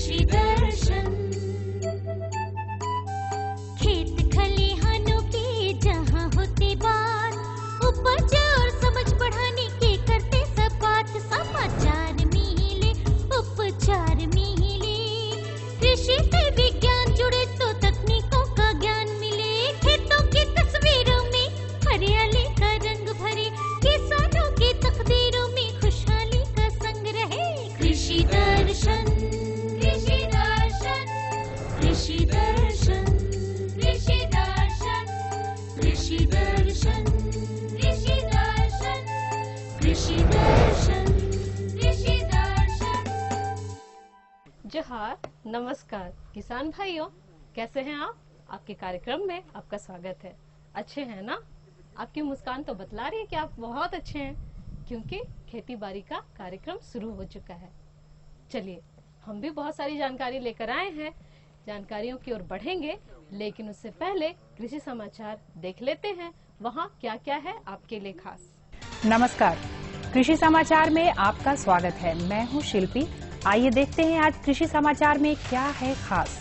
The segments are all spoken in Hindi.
कृषि दर्शन। खेत खलिहानों की जहाँ होती बात, उपज और समझ बढ़ाने की करते सब बात। समाचार मिले, उपचार मिले, कृषि से विज्ञान जुड़े तो तकनीकों का ज्ञान मिले। खेतों की तस्वीरों में हरियाली का रंग भरे, किसानों की तकदीरों में खुशहाली का संग रहे। कृषि दर्शन, कृषि दर्शन, कृषि दर्शन, कृषि दर्शन, कृषि दर्शन, कृषि दर्शन, कृषि दर्शन, कृषि दर्शन। जोहार, नमस्कार किसान भाइयों, कैसे हैं आप? आपके कार्यक्रम में आपका स्वागत है। अच्छे हैं ना? आपकी मुस्कान तो बतला रही है कि आप बहुत अच्छे हैं, क्योंकि खेती बाड़ी का कार्यक्रम शुरू हो चुका है। चलिए, हम भी बहुत सारी जानकारी लेकर आए हैं, जानकारियों की ओर बढ़ेंगे, लेकिन उससे पहले कृषि समाचार देख लेते हैं, वहाँ क्या क्या है आपके लिए खास। नमस्कार, कृषि समाचार में आपका स्वागत है। मैं हूँ शिल्पी। आइए देखते हैं आज कृषि समाचार में क्या है खास।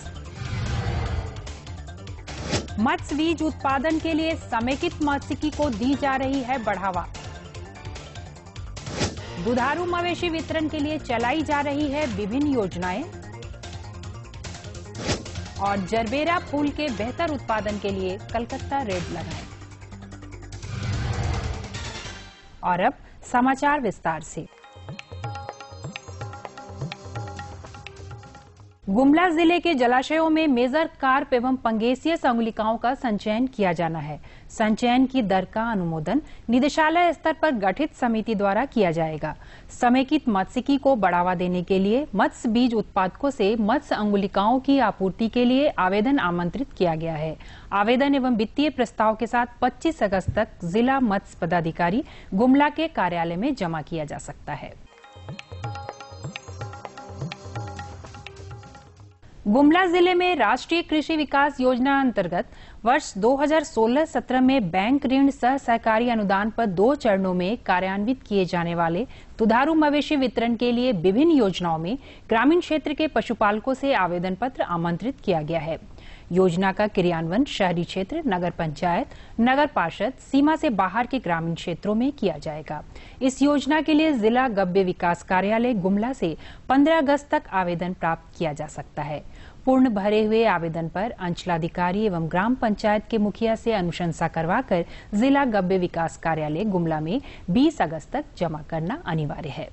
मत्स्य बीज उत्पादन के लिए समेकित मत्स्यिकी को दी जा रही है बढ़ावा। दुधारू मवेशी वितरण के लिए चलाई जा रही है विभिन्न योजनाएं। और जरबेरा फूल के बेहतर उत्पादन के लिए कलकत्ता रेड लगाएं। और अब समाचार विस्तार से। गुमला जिले के जलाशयों में मेजर कार्प एवं पंगेसियस अंगुलिकाओं का संचयन किया जाना है। संचयन की दर का अनुमोदन निदेशालय स्तर पर गठित समिति द्वारा किया जाएगा। समेकित मत्स्यिकी को बढ़ावा देने के लिए मत्स्य बीज उत्पादकों से मत्स्य अंगुलिकाओं की आपूर्ति के लिए आवेदन आमंत्रित किया गया है। आवेदन एवं वित्तीय प्रस्ताव के साथ 25 अगस्त तक जिला मत्स्य पदाधिकारी गुमला के कार्यालय में जमा किया जा सकता है। गुमला जिले में राष्ट्रीय कृषि विकास योजना अंतर्गत वर्ष 2016-17 में बैंक ऋण सह सहकारी अनुदान पर 2 चरणों में कार्यान्वित किए जाने वाले दुधारू मवेशी वितरण के लिए विभिन्न योजनाओं में ग्रामीण क्षेत्र के पशुपालकों से आवेदन पत्र आमंत्रित किया गया है। योजना का क्रियान्वयन शहरी क्षेत्र, नगर पंचायत, नगर पार्षद, सीमा से बाहर के ग्रामीण क्षेत्रों में किया जाएगा। इस योजना के लिए जिला गव्य विकास कार्यालय गुमला से 15 अगस्त तक आवेदन प्राप्त किया जा सकता है। पूर्ण भरे हुए आवेदन पर अंचलाधिकारी एवं ग्राम पंचायत के मुखिया से अनुशंसा करवाकर जिला गव्य विकास कार्यालय गुमला में 20 अगस्त तक जमा करना अनिवार्य है।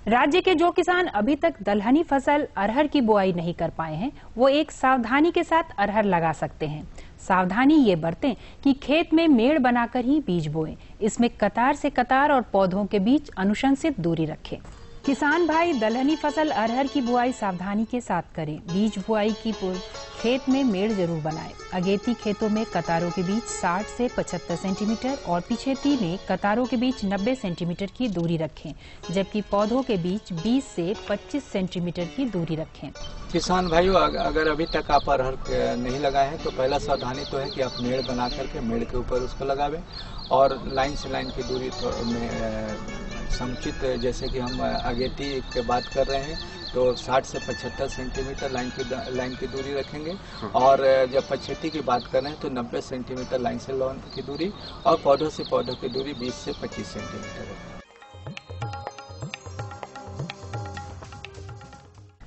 राज्य के जो किसान अभी तक दलहनी फसल अरहर की बुआई नहीं कर पाए हैं, वो एक सावधानी के साथ अरहर लगा सकते हैं। सावधानी ये बरतें कि खेत में मेड़ बनाकर ही बीज बोएं। इसमें कतार से कतार और पौधों के बीच अनुशंसित दूरी रखें। किसान भाई दलहनी फसल अरहर की बुआई सावधानी के साथ करें। बीज बुआई की पूर्व खेत में मेड़ जरूर बनाएं। अगेती खेतों में कतारों के बीच 60 से 75 सेंटीमीटर और पिछेती में कतारों के बीच 90 सेंटीमीटर की दूरी रखें, जबकि पौधों के बीच 20 से 25 सेंटीमीटर की दूरी रखें। किसान भाइयों, अगर अभी तक आप अरहर नहीं लगाए हैं तो पहला सावधानी तो है कि आप मेड़ बना करके मेड़ के ऊपर उसको लगावें और लाइन से लाइन की दूरी में समुचित, जैसे कि हम अगेती की बात कर रहे हैं तो 60 से 75 सेंटीमीटर लाइन की दूरी रखेंगे और जब पछेती की बात कर रहे हैं तो 90 सेंटीमीटर लाइन से लाइन की दूरी और पौधों से पौधों की दूरी 20 से 25 सेंटीमीटर है।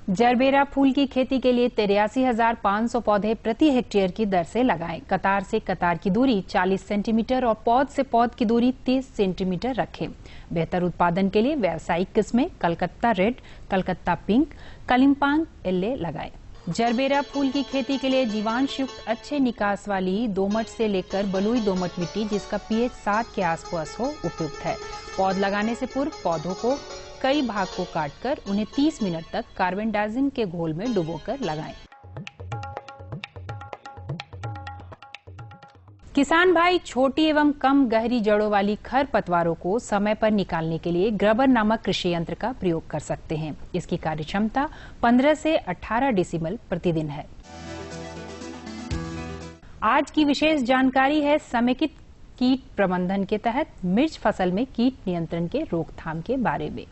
जरबेरा फूल की खेती के लिए 83,500 पौधे प्रति हेक्टेयर की दर से लगाएं। कतार से कतार की दूरी 40 सेंटीमीटर और पौध से पौध की दूरी 30 सेंटीमीटर रखें। बेहतर उत्पादन के लिए व्यावसायिक किस्में कलकत्ता रेड, कलकत्ता पिंक, कलिम्पांग एल्ले लगाएं। जरबेरा फूल की खेती के लिए जीवांश युक्त अच्छे निकास वाली दोमट से लेकर बलुई दोमट मिट्टी जिसका पीएच 7 के आसपास हो उपयुक्त है। पौध लगाने से पूर्व पौधों को कई भाग को काटकर उन्हें 30 मिनट तक कार्बेंडाजिम के घोल में डुबोकर लगाएं। किसान भाई छोटी एवं कम गहरी जड़ों वाली खरपतवारों को समय पर निकालने के लिए ग्रबर नामक कृषि यंत्र का प्रयोग कर सकते हैं। इसकी कार्यक्षमता 15 से 18 डेसिबल प्रतिदिन है। आज की विशेष जानकारी है समेकित कीट प्रबंधन के तहत मिर्च फसल में कीट नियंत्रण के रोकथाम के बारे में।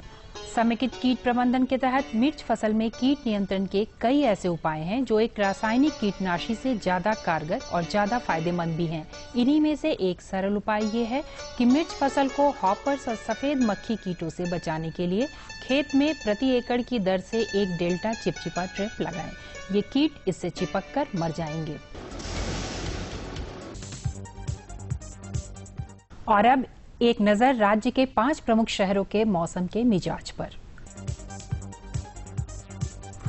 समेकित कीट प्रबंधन के तहत मिर्च फसल में कीट नियंत्रण के कई ऐसे उपाय हैं जो एक रासायनिक कीटनाशी से ज्यादा कारगर और ज्यादा फायदेमंद भी हैं। इन्हीं में से एक सरल उपाय ये है कि मिर्च फसल को हॉपर्स और सफेद मक्खी कीटों से बचाने के लिए खेत में प्रति एकड़ की दर से एक डेल्टा चिपचिपा ट्रैप लगाएं। ये कीट इससे चिपककर मर जाएंगे। और अब एक नजर राज्य के 5 प्रमुख शहरों के मौसम के मिजाज पर।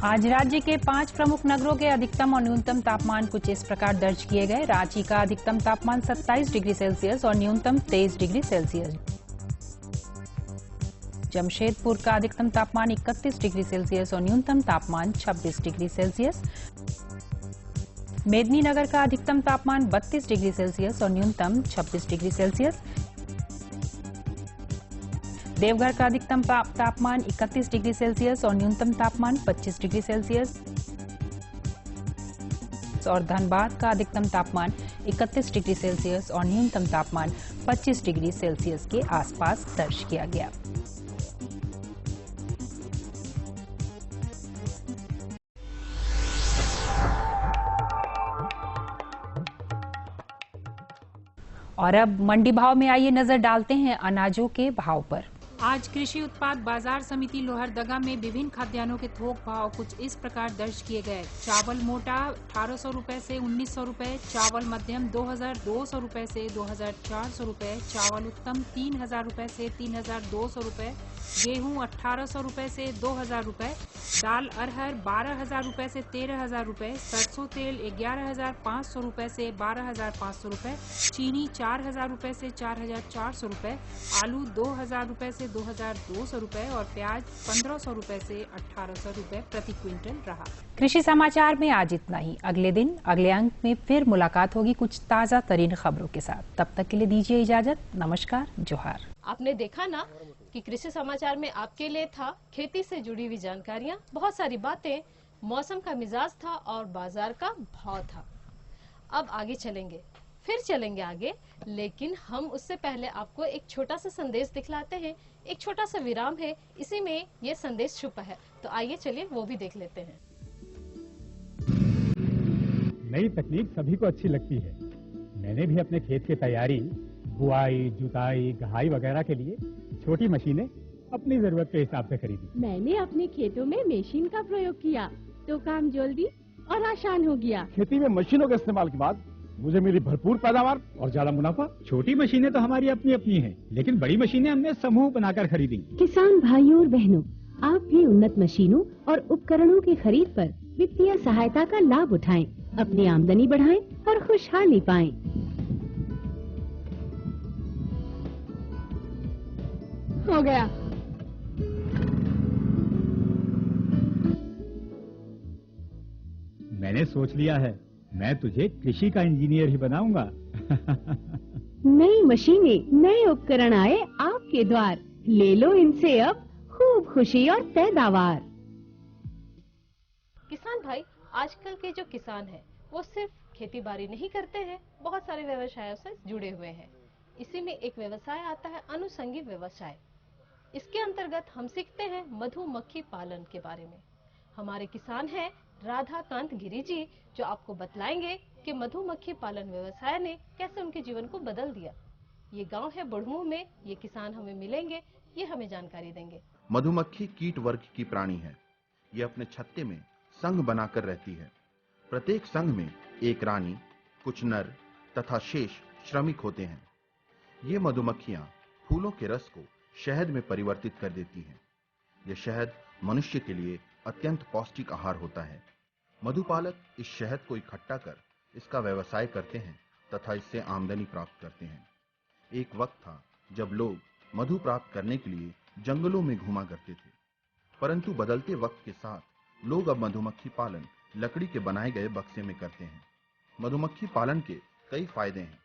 आज राज्य के 5 प्रमुख नगरों के अधिकतम और न्यूनतम तापमान कुछ इस प्रकार दर्ज किए गए। रांची का अधिकतम तापमान 27 डिग्री सेल्सियस और न्यूनतम 23 डिग्री सेल्सियस। जमशेदपुर का अधिकतम तापमान 31 डिग्री सेल्सियस और न्यूनतम तापमान 26 डिग्री सेल्सियस। मेदिनीनगर का अधिकतम तापमान 32 डिग्री सेल्सियस और न्यूनतम 26 डिग्री सेल्सियस। देवघर का अधिकतम तापमान 31 डिग्री सेल्सियस और न्यूनतम तापमान 25 डिग्री सेल्सियस और धनबाद का अधिकतम तापमान 31 डिग्री सेल्सियस और न्यूनतम तापमान 25 डिग्री सेल्सियस के आसपास दर्ज किया गया। और अब मंडी भाव में आइए नजर डालते हैं अनाजों के भाव पर। आज कृषि उत्पाद बाजार समिति लोहरदगा में विभिन्न खाद्यान्नों के थोक भाव कुछ इस प्रकार दर्ज किए गए। चावल मोटा 1800 रुपए से 1900 रुपए, चावल मध्यम 2200 रुपए से 2400 रुपए, चावल उत्तम 3000 रुपए से 3200 रुपए, गेहूं 1800 रुपए से 2000 रुपए, दाल अरहर 12000 रुपए से 13000 रुपए, सरसों तेल 11500 रुपए से 12500 रुपए, चीनी 4000 रुपए से 4400 रुपए, आलू 2000 रुपए से 2200 रुपए और प्याज 1500 रुपए से 1800 रुपए प्रति क्विंटल रहा। कृषि समाचार में आज इतना ही। अगले दिन अगले अंक में फिर मुलाकात होगी कुछ ताजा तरीन खबरों के साथ। तब तक के लिए दीजिए इजाजत। नमस्कार, जोहार। आपने देखा ना कि कृषि समाचार में आपके लिए था खेती से जुड़ी हुई जानकारियां, बहुत सारी बातें, मौसम का मिजाज था और बाजार का भाव था। अब आगे चलेंगे, फिर चलेंगे आगे, लेकिन हम उससे पहले आपको एक छोटा सा संदेश दिखलाते हैं। एक छोटा सा विराम है, इसी में ये संदेश छुपा है, तो आइए चलिए वो भी देख लेते हैं। नई तकनीक सभी को अच्छी लगती है। मैंने भी अपने खेत की तैयारी, बुआई, जुताई, गहाई वगैरह के लिए छोटी मशीनें अपनी जरूरत के हिसाब से खरीदी। मैंने अपने खेतों में मशीन का प्रयोग किया तो काम जल्दी और आसान हो गया। खेती में मशीनों के इस्तेमाल के बाद मुझे मिली भरपूर पैदावार और ज्यादा मुनाफा। छोटी मशीनें तो हमारी अपनी अपनी हैं, लेकिन बड़ी मशीनें हमने समूह बनाकर खरीदी। किसान भाइयों और बहनों, आप भी उन्नत मशीनों और उपकरणों की खरीद पर वित्तीय सहायता का लाभ उठाएं, अपनी आमदनी बढ़ाएं और खुशहाली पाएं। हो गया। मैंने सोच लिया है, मैं तुझे कृषि का इंजीनियर ही बनाऊंगा। नई मशीनें, नए उपकरण आए आपके द्वार, ले लो इनसे अब खूब खुशी और पैदावार। किसान भाई, आजकल के जो किसान हैं, वो सिर्फ खेती बाड़ी नहीं करते हैं, बहुत सारे व्यवसायों से जुड़े हुए हैं। इसी में एक व्यवसाय आता है अनुषंगी व्यवसाय। इसके अंतर्गत हम सीखते हैं मधुमक्खी पालन के बारे में। हमारे किसान हैं राधाकांत गिरी जी, जो आपको बतलाएंगे कि मधुमक्खी पालन व्यवसाय ने कैसे उनके जीवन को बदल दिया। ये गांव है बुढ़मू में, ये किसान हमें मिलेंगे, ये हमें जानकारी देंगे। मधुमक्खी कीट वर्ग की प्राणी है। ये अपने छत्ते में संघ बनाकर रहती है। प्रत्येक संघ में एक रानी, कुछ नर तथा शेष श्रमिक होते हैं। ये मधुमक्खियां फूलों के रस को शहद में परिवर्तित कर देती हैं। यह शहद मनुष्य के लिए अत्यंत पौष्टिक आहार होता है। मधुपालक इस शहद को इकट्ठा कर इसका व्यवसाय करते हैं तथा इससे आमदनी प्राप्त करते हैं। एक वक्त था जब लोग मधु प्राप्त करने के लिए जंगलों में घूमा करते थे, परंतु बदलते वक्त के साथ लोग अब मधुमक्खी पालन लकड़ी के बनाए गए बक्से में करते हैं। मधुमक्खी पालन के कई फायदे हैं।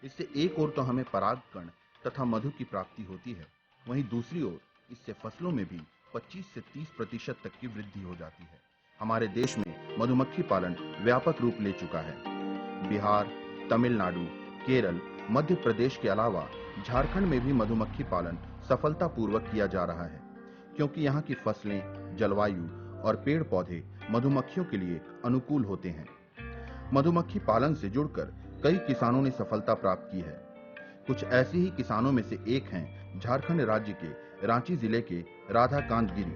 इससे एक ओर तो हमें परागकण तथा मधु की प्राप्ति होती है, वहीं दूसरी ओर इससे फसलों में भी 25 से 30% तक की वृद्धि हो जाती है। हमारे देश में मधुमक्खी पालन व्यापक रूप ले चुका है। बिहार, तमिलनाडु, केरल, मध्य प्रदेश के अलावा झारखंड में भी मधुमक्खी पालन सफलतापूर्वक किया जा रहा है। क्योंकि यहाँ की फसलें, जलवायु और पेड़ पौधे मधुमक्खियों के लिए अनुकूल होते हैं। मधुमक्खी पालन से जुड़कर कई किसानों ने सफलता प्राप्त की है। कुछ ऐसे ही किसानों में से एक हैं झारखंड राज्य के रांची जिले के राधाकांत गिरी,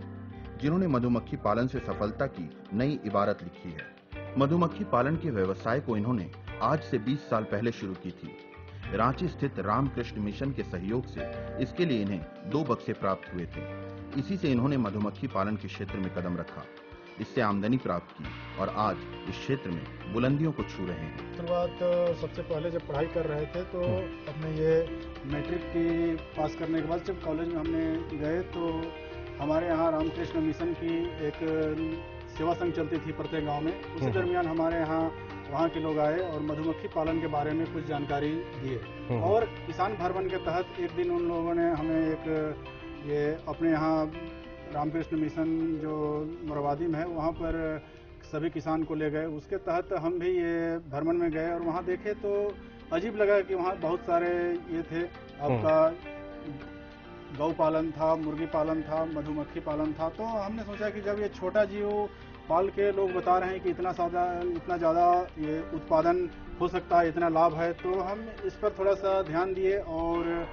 जिन्होंने मधुमक्खी पालन से सफलता की नई इबारत लिखी है। मधुमक्खी पालन के व्यवसाय को इन्होंने आज से 20 साल पहले शुरू की थी। रांची स्थित रामकृष्ण मिशन के सहयोग से इसके लिए इन्हें 2 बक्से प्राप्त हुए थे। इसी से इन्होंने मधुमक्खी पालन के क्षेत्र में कदम रखा, इससे आमदनी प्राप्त की और आज इस क्षेत्र में बुलंदियों को छू रहे हैं। शुरुआत सबसे पहले जब पढ़ाई कर रहे थे तो अपने ये मैट्रिक की पास करने के बाद जब कॉलेज में हमने गए तो हमारे यहाँ रामकृष्ण मिशन की एक सेवा संघ चलती थी प्रत्येक गांव में। उसी दरमियान हमारे यहाँ वहाँ के लोग आए और मधुमक्खी पालन के बारे में कुछ जानकारी दिए और किसान भ्रमण के तहत एक दिन उन लोगों ने हमें एक ये अपने यहाँ रामकृष्ण मिशन जो मोरवादी में है वहाँ पर सभी किसान को ले गए। उसके तहत हम भी ये भ्रमण में गए और वहाँ देखे तो अजीब लगा कि वहाँ बहुत सारे ये थे, आपका गौ पालन था, मुर्गी पालन था, मधुमक्खी पालन था। तो हमने सोचा कि जब ये छोटा जीव पाल के लोग बता रहे हैं कि इतना ज़्यादा ये उत्पादन हो सकता है, इतना लाभ है, तो हम इस पर थोड़ा सा ध्यान दिए और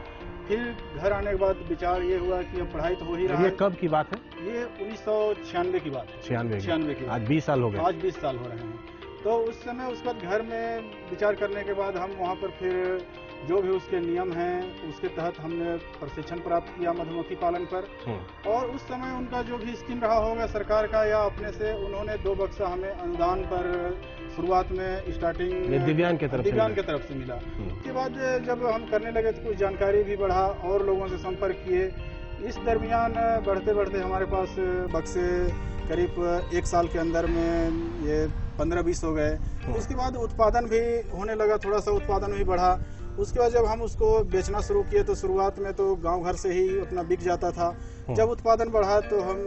फिर घर आने के बाद विचार ये हुआ कि अब पढ़ाई तो हो ही रहा है। ये कब की बात है? ये 1996 की बात है। 96 की। आज 20 साल हो गए। आज 20 साल हो रहे हैं। तो उस समय उसके बाद घर में विचार करने के बाद हम वहाँ पर फिर जो भी उसके नियम हैं उसके तहत हमने प्रशिक्षण प्राप्त किया मधुमक्खी पालन पर। और उस समय उनका जो भी स्कीम रहा होगा सरकार का या अपने से, उन्होंने 2 बक्सा हमें अनुदान पर शुरुआत में स्टार्टिंग दिव्यांग के तरफ से मिला। उसके बाद जब हम करने लगे तो कुछ जानकारी भी बढ़ा और लोगों से संपर्क किए। इस दरमियान बढ़ते बढ़ते हमारे पास बक्से करीब 1 साल के अंदर में ये 15-20 हो गए। उसके बाद उत्पादन भी होने लगा, थोड़ा सा उत्पादन भी बढ़ा। उसके बाद जब हम उसको बेचना शुरू किए तो शुरुआत में तो गांव घर से ही अपना बिक जाता था। जब उत्पादन बढ़ा तो हम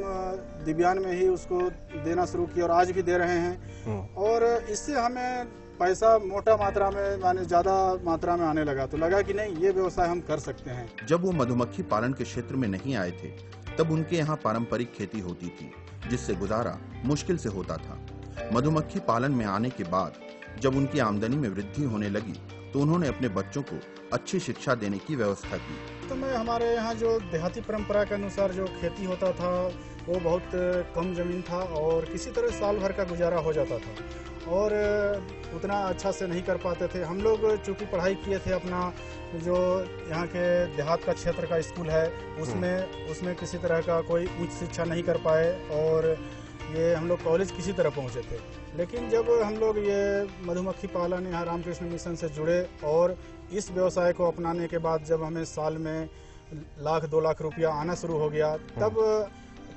दिव्यांग में ही उसको देना शुरू किया और आज भी दे रहे हैं। और इससे हमें पैसा मोटा मात्रा में, माने ज्यादा मात्रा में आने लगा, तो लगा कि नहीं, ये व्यवसाय हम कर सकते हैं। जब वो मधुमक्खी पालन के क्षेत्र में नहीं आए थे तब उनके यहाँ पारंपरिक खेती होती थी, जिससे गुजारा मुश्किल से होता था। मधुमक्खी पालन में आने के बाद जब उनकी आमदनी में वृद्धि होने लगी तो उन्होंने अपने बच्चों को अच्छी शिक्षा देने की व्यवस्था की। तो मैं हमारे यहाँ जो देहाती परंपरा के अनुसार जो खेती होता था वो बहुत कम जमीन था और किसी तरह साल भर का गुजारा हो जाता था और उतना अच्छा से नहीं कर पाते थे। हम लोग चूँकि पढ़ाई किए थे, अपना जो यहाँ के देहात का क्षेत्र का स्कूल है उसमें किसी तरह का कोई उच्च शिक्षा नहीं कर पाए और ये हम लोग कॉलेज किसी तरह पहुँचे थे। लेकिन जब हम लोग ये मधुमक्खी पालन यहाँ रामकृष्ण मिशन से जुड़े और इस व्यवसाय को अपनाने के बाद जब हमें साल में 1-2 लाख रुपया आना शुरू हो गया, तब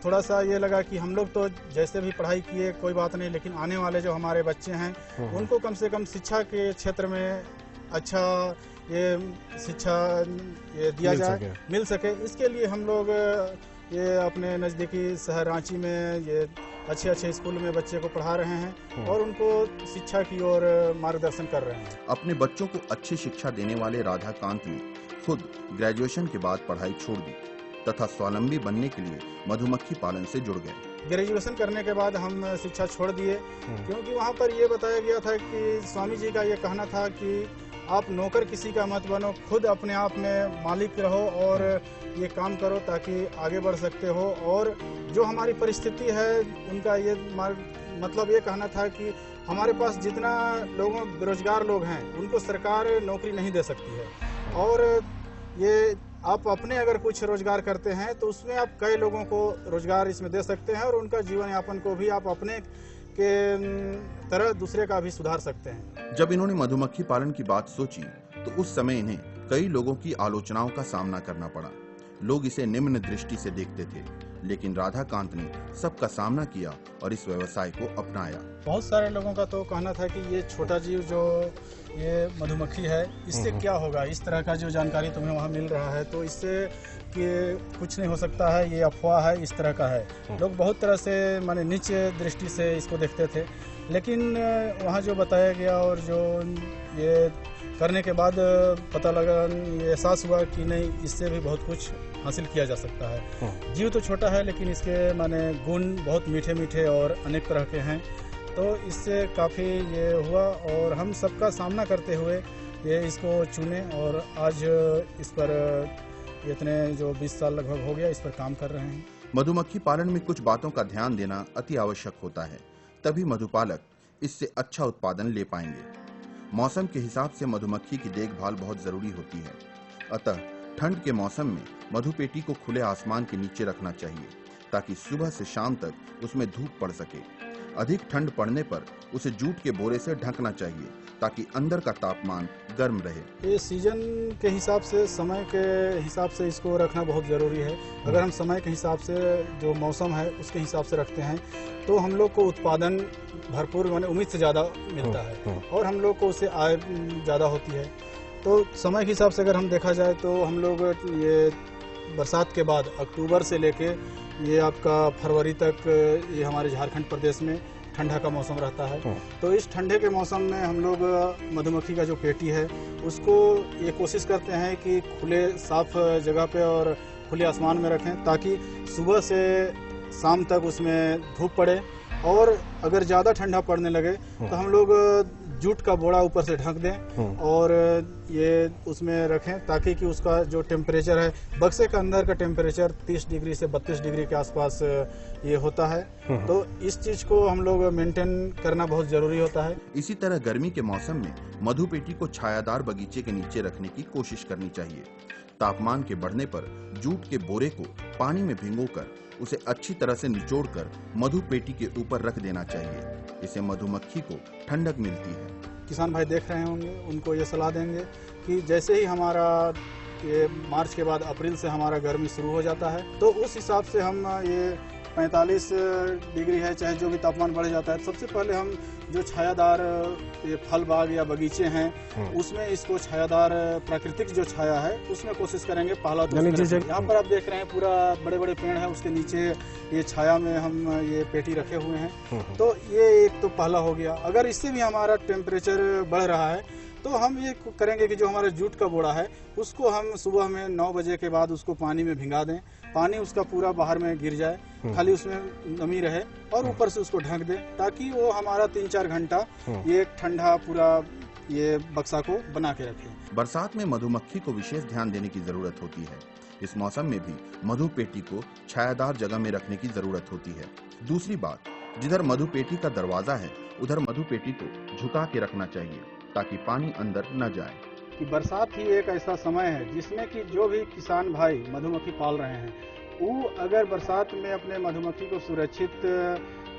थोड़ा सा ये लगा कि हम लोग तो जैसे भी पढ़ाई किए कोई बात नहीं, लेकिन आने वाले जो हमारे बच्चे हैं उनको कम से कम शिक्षा के क्षेत्र में अच्छा ये शिक्षा ये दिया जाए, मिल सके। इसके लिए हम लोग ये अपने नज़दीकी शहर रांची में ये अच्छे स्कूल में बच्चे को पढ़ा रहे हैं और उनको शिक्षा की ओर मार्गदर्शन कर रहे हैं। अपने बच्चों को अच्छी शिक्षा देने वाले राधाकांत ने खुद ग्रेजुएशन के बाद पढ़ाई छोड़ दी तथा स्वावलंबी बनने के लिए मधुमक्खी पालन से जुड़ गए। ग्रेजुएशन करने के बाद हम शिक्षा छोड़ दिए क्योंकि वहाँ पर ये बताया गया था कि स्वामी जी का ये कहना था कि आप नौकर किसी का मत बनो, खुद अपने आप में मालिक रहो और ये काम करो ताकि आगे बढ़ सकते हो। और जो हमारी परिस्थिति है उनका ये मतलब ये कहना था कि हमारे पास जितना लोगों बेरोजगार लोग हैं उनको सरकार नौकरी नहीं दे सकती है और ये आप अपने अगर कुछ रोजगार करते हैं तो उसमें आप कई लोगों को रोजगार इसमें दे सकते हैं और उनका जीवन यापन को भी आप अपने के तरह दूसरे का भी सुधार सकते हैं। जब इन्होंने मधुमक्खी पालन की बात सोची तो उस समय इन्हें कई लोगों की आलोचनाओं का सामना करना पड़ा। लोग इसे निम्न दृष्टि से देखते थे, लेकिन राधाकांत ने सबका सामना किया और इस व्यवसाय को अपनाया। बहुत सारे लोगों का तो कहना था कि ये छोटा जीव जो ये मधुमक्खी है इससे क्या होगा, इस तरह का जो जानकारी तुम्हें वहाँ मिल रहा है तो इससे कि कुछ नहीं हो सकता है, ये अफवाह है, इस तरह का है। लोग बहुत तरह से माने नीचे दृष्टि से इसको देखते थे, लेकिन वहाँ जो बताया गया और जो ये करने के बाद पता लगा, ये एहसास हुआ कि नहीं, इससे भी बहुत कुछ हासिल किया जा सकता है। जीव तो छोटा है लेकिन इसके माने गुण बहुत मीठे मीठे और अनेक तरह के हैं, तो इससे काफ़ी ये हुआ और हम सबका सामना करते हुए ये इसको चुने और आज इस पर इतने जो 20 साल लगभग हो गया इस पर काम कर रहे हैं। मधुमक्खी पालन में कुछ बातों का ध्यान देना अति आवश्यक होता है, तभी मधुपालक इससे अच्छा उत्पादन ले पाएंगे। मौसम के हिसाब से मधुमक्खी की देखभाल बहुत जरूरी होती है, अतः ठंड के मौसम में मधुपेटी को खुले आसमान के नीचे रखना चाहिए ताकि सुबह से शाम तक उसमें धूप पड़ सके। अधिक ठंड पड़ने पर उसे जूट के बोरे से ढकना चाहिए ताकि अंदर का तापमान गर्म रहे। ये सीजन के हिसाब से, समय के हिसाब से इसको रखना बहुत ज़रूरी है। अगर हम समय के हिसाब से जो मौसम है उसके हिसाब से रखते हैं तो हम लोग को उत्पादन भरपूर माने उम्मीद से ज़्यादा मिलता है और हम लोग को उससे आय ज़्यादा होती है। तो समय के हिसाब से अगर हम देखा जाए तो हम लोग ये बरसात के बाद अक्टूबर से लेके ये आपका फरवरी तक ये हमारे झारखंड प्रदेश में ठंडा का मौसम रहता है। तो इस ठंडे के मौसम में हम लोग मधुमक्खी का जो पेटी है उसको ये कोशिश करते हैं कि खुले साफ जगह पे और खुले आसमान में रखें ताकि सुबह से शाम तक उसमें धूप पड़े, और अगर ज़्यादा ठंडा पड़ने लगे तो हम लोग जूट का बोरा ऊपर से ढक दें और ये उसमें रखें ताकि कि उसका जो टेम्परेचर है, बक्से का अंदर का टेम्परेचर 30 डिग्री से 32 डिग्री के आसपास ये होता है। तो इस चीज़ को हम लोग मेंटेन करना बहुत ज़रूरी होता है। इसी तरह गर्मी के मौसम में मधुपेटी को छायादार बगीचे के नीचे रखने की कोशिश करनी चाहिए। तापमान के बढ़ने पर जूट के बोरे को पानी में भिगोकर उसे अच्छी तरह से निचोड़कर मधुपेटी के ऊपर रख देना चाहिए। इससे मधुमक्खी को ठंडक मिलती है। किसान भाई देख रहे होंगे, उनको ये सलाह देंगे कि जैसे ही हमारा ये मार्च के बाद अप्रैल से हमारा गर्मी शुरू हो जाता है तो उस हिसाब से हम ये 45 डिग्री है चाहे जो भी तापमान बढ़ जाता है, सबसे पहले हम जो छायादार ये फल बाग या बगीचे हैं उसमें इसको छायादार प्राकृतिक जो छाया है उसमें कोशिश करेंगे पहला। तो यहाँ पर आप देख रहे हैं पूरा बड़े बड़े पेड़ है, उसके नीचे ये छाया में हम ये पेटी रखे हुए हैं। तो ये एक तो पहला हो गया। अगर इससे भी हमारा टेम्परेचर बढ़ रहा है तो हम ये करेंगे कि जो हमारा जूट का बोरा है उसको हम सुबह में 9 बजे के बाद उसको पानी में भिंगा दें, पानी उसका पूरा बाहर में गिर जाए, खाली उसमें नमी रहे और ऊपर से उसको ढक दें ताकि वो हमारा 3-4 घंटा ये ठंडा पूरा ये बक्सा को बना के रखे। बरसात में मधुमक्खी को विशेष ध्यान देने की जरूरत होती है। इस मौसम में भी मधुपेटी को छायादार जगह में रखने की जरूरत होती है। दूसरी बात, जिधर मधुपेटी का दरवाजा है उधर मधुपेटी को झुका के रखना चाहिए ताकि पानी अंदर न जाए। कि बरसात ही एक ऐसा समय है जिसमें कि जो भी किसान भाई मधुमक्खी पाल रहे हैं वो अगर बरसात में अपने मधुमक्खी को सुरक्षित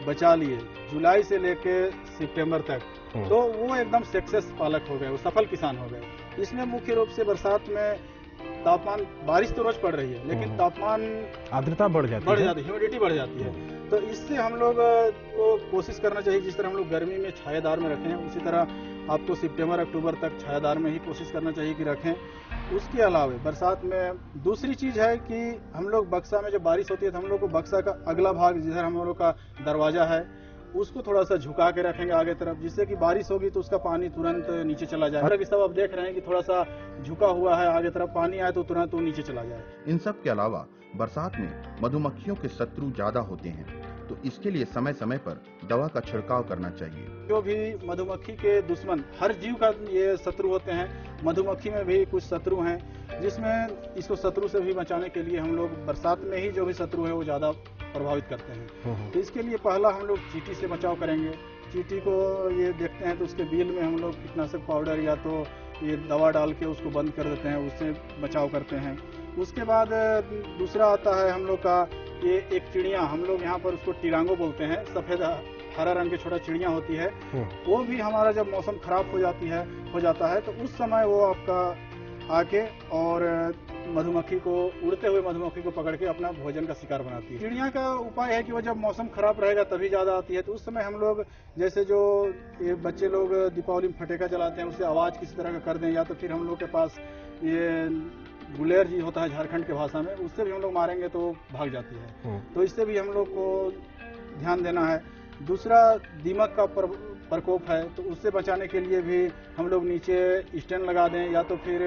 बचा लिए जुलाई से लेके सितंबर तक, तो वो एकदम सक्सेस पालक हो गए, वो सफल किसान हो गए। इसमें मुख्य रूप से बरसात में तापमान, बारिश तो रोज पड़ रही है लेकिन तापमान, आर्द्रता बढ़ जाती है, ह्यूमिडिटी बढ़ जाती है। तो इससे हम लोग को कोशिश करना चाहिए जिस तरह हम लोग गर्मी में छायादार में रखें उसी तरह आपको सितंबर अक्टूबर तक छायादार में ही कोशिश करना चाहिए कि रखें। उसके अलावा बरसात में दूसरी चीज़ है कि हम लोग बक्सा में जब बारिश होती है तो हम लोग को बक्सा का अगला भाग जिधर हम लोग का दरवाजा है उसको थोड़ा सा झुका के रखेंगे आगे तरफ, जिससे कि बारिश होगी तो उसका पानी तुरंत नीचे चला जाए। हालांकि सब आप देख रहे हैं कि थोड़ा सा झुका हुआ है, आगे तरफ पानी आए तो तुरंत वो नीचे चला जाए। इन सब के अलावा बरसात में मधुमक्खियों के शत्रु ज्यादा होते हैं, तो इसके लिए समय समय पर दवा का छिड़काव करना चाहिए। जो भी मधुमक्खी के दुश्मन, हर जीव का ये शत्रु होते हैं, मधुमक्खी में भी कुछ शत्रु हैं जिसमें इसको शत्रु से भी बचाने के लिए हम लोग बरसात में ही जो भी शत्रु है वो ज्यादा प्रभावित करते हैं। तो इसके लिए पहला हम लोग चींटी से बचाव करेंगे। चींटी को ये देखते हैं तो उसके बिल में हम लोग कीटनाशक पाउडर या तो ये दवा डाल के उसको बंद कर देते हैं, उससे बचाव करते हैं। उसके बाद दूसरा आता है हम लोग का ये एक चिड़िया, हम लोग यहाँ पर उसको टिरांगो बोलते हैं, सफेद हरा रंग की छोटा चिड़िया होती है। वो भी हमारा जब मौसम खराब हो जाता है तो उस समय वो आपका आके और मधुमक्खी को, उड़ते हुए मधुमक्खी को पकड़ के अपना भोजन का शिकार बनाती है। चिड़िया का उपाय है कि वो जब मौसम खराब रहेगा तभी ज्यादा आती है, तो उस समय हम लोग जैसे जो ये बच्चे लोग दीपावली में फटेका जलाते हैं उससे आवाज किसी तरह का कर दें, या तो फिर हम लोग के पास ये गुलेर जी होता है झारखंड के भाषा में, उससे भी हम लोग मारेंगे तो भाग जाती है। तो इससे भी हम लोग को ध्यान देना है। दूसरा दीमक का प्रकोप है, तो उससे बचाने के लिए भी हम लोग नीचे स्टैंड लगा दें या तो फिर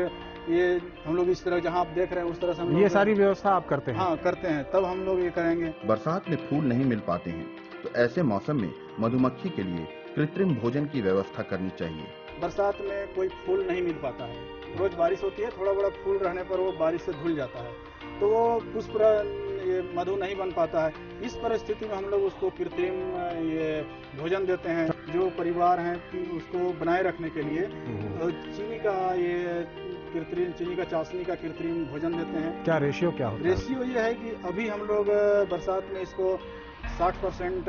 ये हम लोग इस तरह जहाँ आप देख रहे हैं उस तरह से हम ये लोग सारी व्यवस्था आप करते हैं? हाँ करते हैं, तब हम लोग ये करेंगे। बरसात में फूल नहीं मिल पाते हैं तो ऐसे मौसम में मधुमक्खी के लिए कृत्रिम भोजन की व्यवस्था करनी चाहिए। बरसात में कोई फूल नहीं मिल पाता है, रोज बारिश होती है, थोड़ा बड़ा फूल रहने पर वो बारिश से धुल जाता है, तो वो पुष्प ये मधु नहीं बन पाता है। इस परिस्थिति में हम लोग उसको कृत्रिम ये भोजन देते हैं। जो परिवार हैं कि उसको बनाए रखने के लिए चीनी का ये कृत्रिम चीनी का चाशनी का कृत्रिम भोजन देते हैं। क्या रेशियो क्या होता है? रेशियो ये है कि अभी हम लोग बरसात में इसको 60%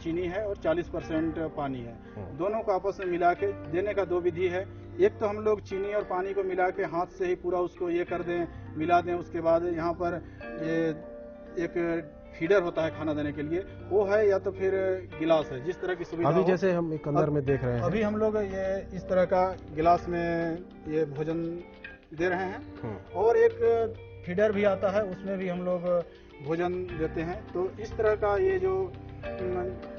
चीनी है और 40% पानी है, दोनों को आपस में मिला के देने का दो विधि है। एक तो हम लोग चीनी और पानी को मिला के हाथ से ही पूरा उसको ये कर दें, मिला दें, उसके बाद यहाँ पर ये एक फीडर होता है खाना देने के लिए, वो है, या तो फिर गिलास है, जिस तरह की सुविधा अभी हो। जैसे हम एक अंदर में देख रहे हैं, अभी हम लोग ये इस तरह का गिलास में ये भोजन दे रहे हैं, और एक फीडर भी आता है, उसमें भी हम लोग भोजन देते हैं। तो इस तरह का ये जो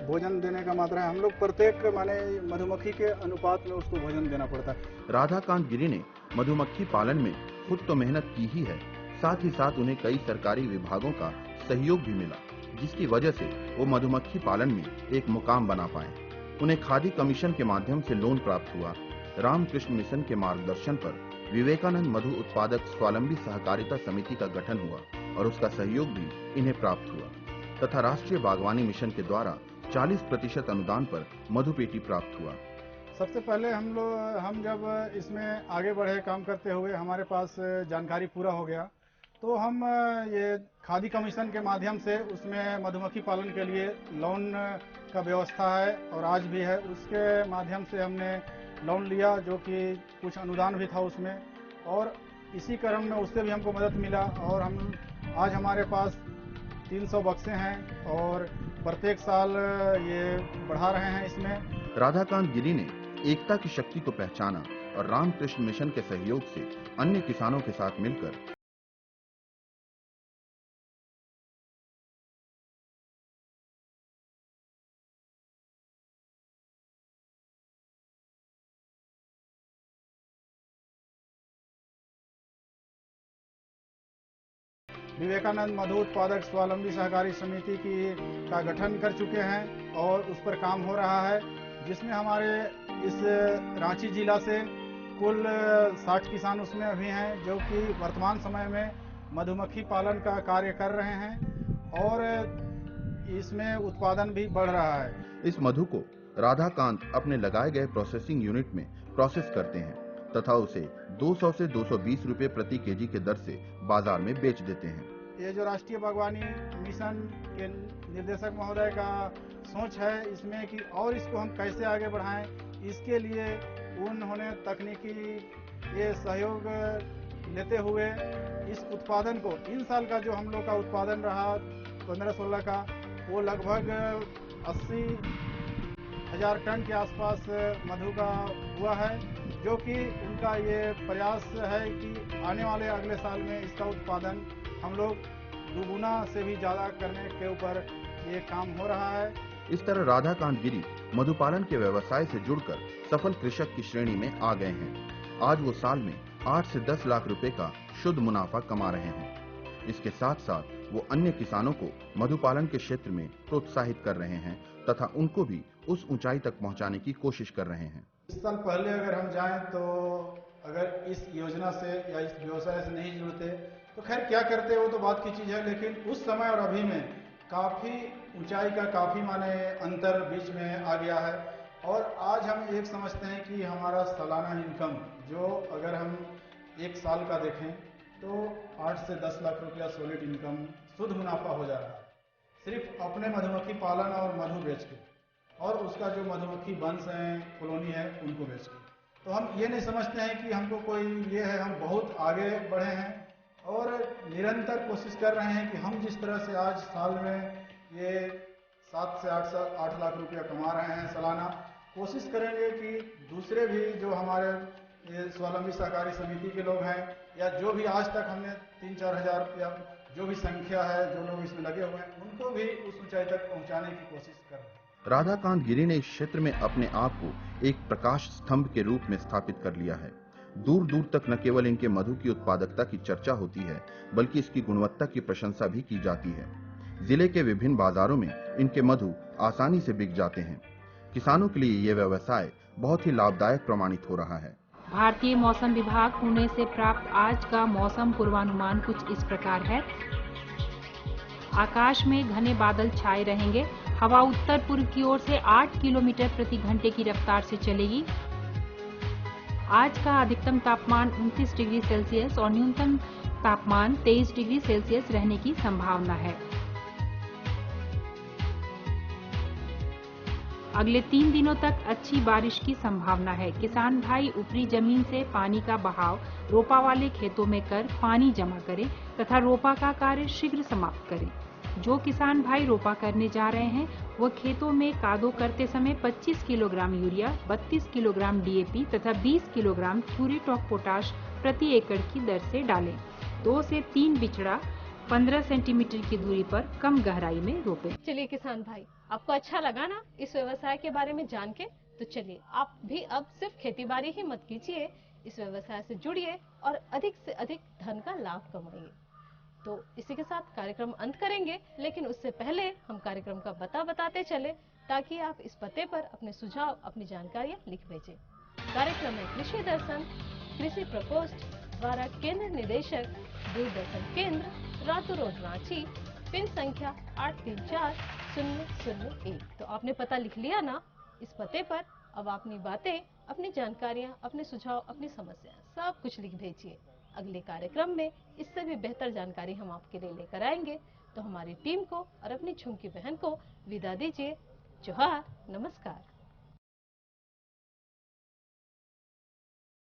भोजन देने का मात्रा है, हम लोग प्रत्येक माने मधुमक्खी के अनुपात में उसको भोजन देना पड़ता है। राधाकांत गिरी ने मधुमक्खी पालन में खुद तो मेहनत की ही है, साथ ही साथ उन्हें कई सरकारी विभागों का सहयोग भी मिला, जिसकी वजह से वो मधुमक्खी पालन में एक मुकाम बना पाए। उन्हें खादी कमीशन के माध्यम से लोन प्राप्त हुआ। रामकृष्ण मिशन के मार्गदर्शन पर विवेकानंद मधु उत्पादक स्वावलंबी सहकारिता समिति का गठन हुआ और उसका सहयोग भी इन्हें प्राप्त हुआ, तथा राष्ट्रीय बागवानी मिशन के द्वारा 40% अनुदान पर मधुपेटी प्राप्त हुआ। सबसे पहले हम जब इसमें आगे बढ़े काम करते हुए, हमारे पास जानकारी पूरा हो गया, तो हम ये खादी कमीशन के माध्यम से उसमें मधुमक्खी पालन के लिए लोन का व्यवस्था है और आज भी है। उसके माध्यम से हमने लोन लिया, जो कि कुछ अनुदान भी था उसमें, और इसी क्रम में उससे भी हमको मदद मिला, और हम आज हमारे पास 300 बक्से हैं और प्रत्येक साल ये बढ़ा रहे हैं इसमें। राधाकांत गिरी ने एकता की शक्ति को पहचाना और रामकृष्ण मिशन के सहयोग से अन्य किसानों के साथ मिलकर विवेकानंद मधु उत्पादक स्वावलंबी सहकारी समिति का गठन कर चुके हैं और उस पर काम हो रहा है, जिसमें हमारे इस रांची जिला से कुल 60 किसान उसमें अभी हैं, जो कि वर्तमान समय में मधुमक्खी पालन का कार्य कर रहे हैं और इसमें उत्पादन भी बढ़ रहा है। इस मधु को राधाकांत अपने लगाए गए प्रोसेसिंग यूनिट में प्रोसेस करते हैं तथा उसे 200 से 220 रुपए प्रति केजी के दर से बाजार में बेच देते हैं। ये जो राष्ट्रीय बागवानी मिशन के निर्देशक महोदय का सोच है इसमें कि और इसको हम कैसे आगे बढ़ाएं, इसके लिए उन्होंने तकनीकी ये सहयोग लेते हुए इस उत्पादन को, इन साल का जो हम लोग का उत्पादन रहा 15-16 का, वो लगभग 80,000 टन के आसपास मधु का हुआ है, जो कि उनका ये प्रयास है कि आने वाले अगले साल में इसका उत्पादन हम लोग दुगुना से भी ज़्यादा करने के ऊपर ये काम हो रहा है। इस तरह राधाकांत गिरी मधुपालन के व्यवसाय से जुड़कर सफल कृषक की श्रेणी में आ गए हैं। आज वो साल में 8 से 10 लाख रुपए का शुद्ध मुनाफा कमा रहे हैं। इसके साथ साथ वो अन्य किसानों को मधुपालन के क्षेत्र में प्रोत्साहित कर रहे हैं तथा उनको भी उस ऊंचाई तक पहुंचाने की कोशिश कर रहे हैं। इस साल पहले अगर हम जाएं तो अगर इस योजना से या इस व्यवसाय से नहीं जुड़ते तो खैर क्या करते वो तो बात की चीज़ है, लेकिन उस समय और अभी में काफ़ी ऊंचाई का काफ़ी माने अंतर बीच में आ गया है। और आज हम एक समझते हैं कि हमारा सालाना इनकम जो अगर हम एक साल का देखें तो 8 से 10 लाख रुपया सॉलिड इनकम शुद्ध मुनाफा हो जा रहा है, सिर्फ अपने मधुमक्खी पालन और मधु बेच के, और उसका जो मधुमक्खी वंश हैं, कॉलोनी है, उनको बेच के। तो हम ये नहीं समझते हैं कि हमको कोई ये है, हम बहुत आगे बढ़े हैं और निरंतर कोशिश कर रहे हैं कि हम जिस तरह से आज साल में ये 7 से 8 लाख रुपया कमा रहे हैं सालाना, कोशिश करेंगे कि दूसरे भी जो हमारे ये स्वावलंबी सहकारी समिति के लोग हैं या जो भी आज तक हमने 3-4 हज़ार या जो भी संख्या है जो लोग इसमें लगे हुए हैं, उनको भी उस ऊंचाई तक पहुंचाने की कोशिश कर रहे हैं। राधाकांत गिरी ने इस क्षेत्र में अपने आप को एक प्रकाश स्तंभ के रूप में स्थापित कर लिया है। दूर दूर तक न केवल इनके मधु की उत्पादकता की चर्चा होती है, बल्कि इसकी गुणवत्ता की प्रशंसा भी की जाती है। जिले के विभिन्न बाजारों में इनके मधु आसानी से बिक जाते हैं। किसानों के लिए ये व्यवसाय बहुत ही लाभदायक प्रमाणित हो रहा है। भारतीय मौसम विभाग पुणे से प्राप्त आज का मौसम पूर्वानुमान कुछ इस प्रकार है। आकाश में घने बादल छाए रहेंगे। हवा उत्तर पूर्व की ओर से 8 किलोमीटर प्रति घंटे की रफ्तार से चलेगी। आज का अधिकतम तापमान 29 डिग्री सेल्सियस और न्यूनतम तापमान 23 डिग्री सेल्सियस रहने की संभावना है। अगले 3 दिनों तक अच्छी बारिश की संभावना है। किसान भाई ऊपरी जमीन से पानी का बहाव रोपा वाले खेतों में कर पानी जमा करें तथा रोपा का कार्य शीघ्र समाप्त करें। जो किसान भाई रोपा करने जा रहे हैं वो खेतों में कादो करते समय 25 किलोग्राम यूरिया, 32 किलोग्राम डीएपी तथा 20 किलोग्राम क्यूरेट ऑफ पोटाश प्रति एकड़ की दर से डालें। 2 से 3 बिचड़ा 15 सेंटीमीटर की दूरी पर कम गहराई में रोपें। चलिए किसान भाई, आपको अच्छा लगा ना इस व्यवसाय के बारे में जान के? तो चलिए आप भी अब सिर्फ खेती बाड़ी ही मत कीजिए, इस व्यवसाय से जुड़िए और अधिक से अधिक धन का लाभ कमाइए। तो इसी के साथ कार्यक्रम अंत करेंगे, लेकिन उससे पहले हम कार्यक्रम का पता बताते चले ताकि आप इस पते पर अपने सुझाव, अपनी जानकारियां लिख भेजें। कार्यक्रम है कृषि दर्शन, कृषि प्रकोष्ठ द्वारा केंद्र निदेशक, दूरदर्शन केंद्र, रातू रोड, रांची, पिन संख्या 834001। तो आपने पता लिख लिया ना इस पते पर? अब अपनी बातें, अपनी जानकारियां, अपने सुझाव, अपनी समस्याएं सब कुछ लिख भेजिए। अगले कार्यक्रम में इससे भी बेहतर जानकारी हम आपके लिए लेकर आएंगे। तो हमारी टीम को और अपनी झुमकी बहन को विदा दीजिए। जोहार, नमस्कार।